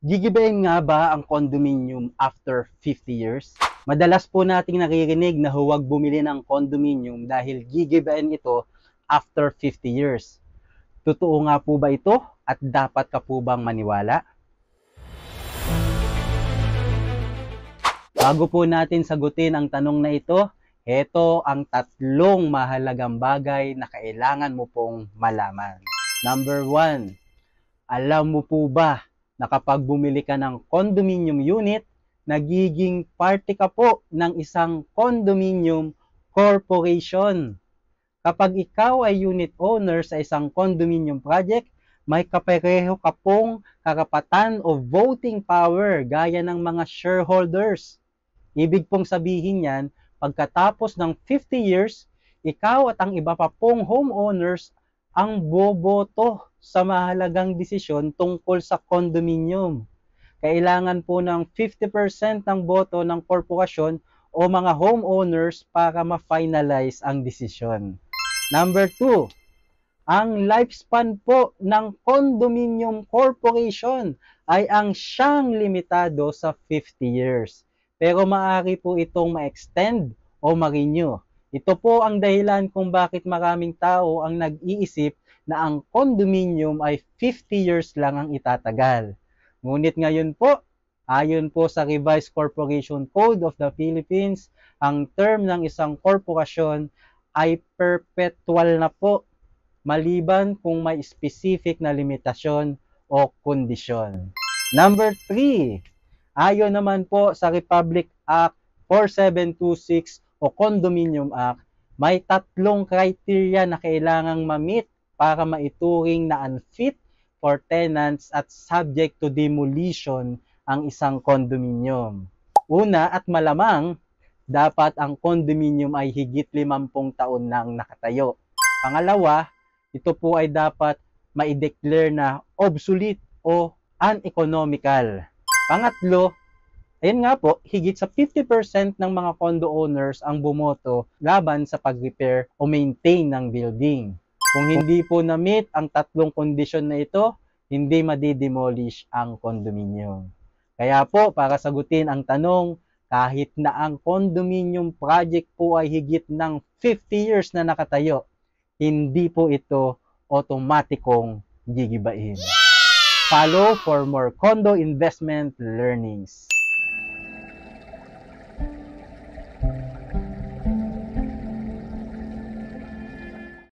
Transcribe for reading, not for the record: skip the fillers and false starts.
Gigibain nga ba ang condominium after 50 years? Madalas po nating naririnig na huwag bumili ng condominium dahil gigibain ito after 50 years. Totoo nga po ba ito at dapat ka po bang maniwala? Bago po natin sagutin ang tanong na ito, heto ang tatlong mahalagang bagay na kailangan mo pong malaman. Number 1, alam mo po ba na kapag bumili ka ng condominium unit, nagiging parte ka po ng isang condominium corporation. Kapag ikaw ay unit owner sa isang condominium project, may kapareho ka pong karapatan o voting power gaya ng mga shareholders. Ibig pong sabihin yan, pagkatapos ng 50 years, ikaw at ang iba pa pong homeowners ang boboto sa mahalagang desisyon tungkol sa condominium. Kailangan po ng 50% ng boto ng korporasyon o mga homeowners para ma-finalize ang desisyon. Number 2, ang lifespan po ng condominium corporation ay ang siyang limitado sa 50 years. Pero maaari po itong ma-extend o ma-renew. Ito po ang dahilan kung bakit maraming tao ang nag-iisip na ang condominium ay 50 years lang ang itatagal. Ngunit ngayon po, ayon po sa Revised Corporation Code of the Philippines, ang term ng isang korporasyon ay perpetual na po, maliban kung may specific na limitasyon o kondisyon. Number 3, ayon naman po sa Republic Act 4726 o Condominium Act, may tatlong criteria na kailangang ma-meet para maituring na unfit for tenants at subject to demolition ang isang condominium. Una at malamang, dapat ang condominium ay higit 50 taon nang nakatayo. Pangalawa, ito po ay dapat ma-declare na obsolete o uneconomical. Pangatlo, ayun nga po, higit sa 50% ng mga condo owners ang bumoto laban sa pag-repair o maintain ng building. Kung hindi po na-meet ang tatlong kondisyon na ito, hindi madi-demolish ang condominium. Kaya po, para sagutin ang tanong, kahit na ang condominium project po ay higit ng 50 years na nakatayo, hindi po ito otomatikong gigibain. Follow for more condo investment learnings.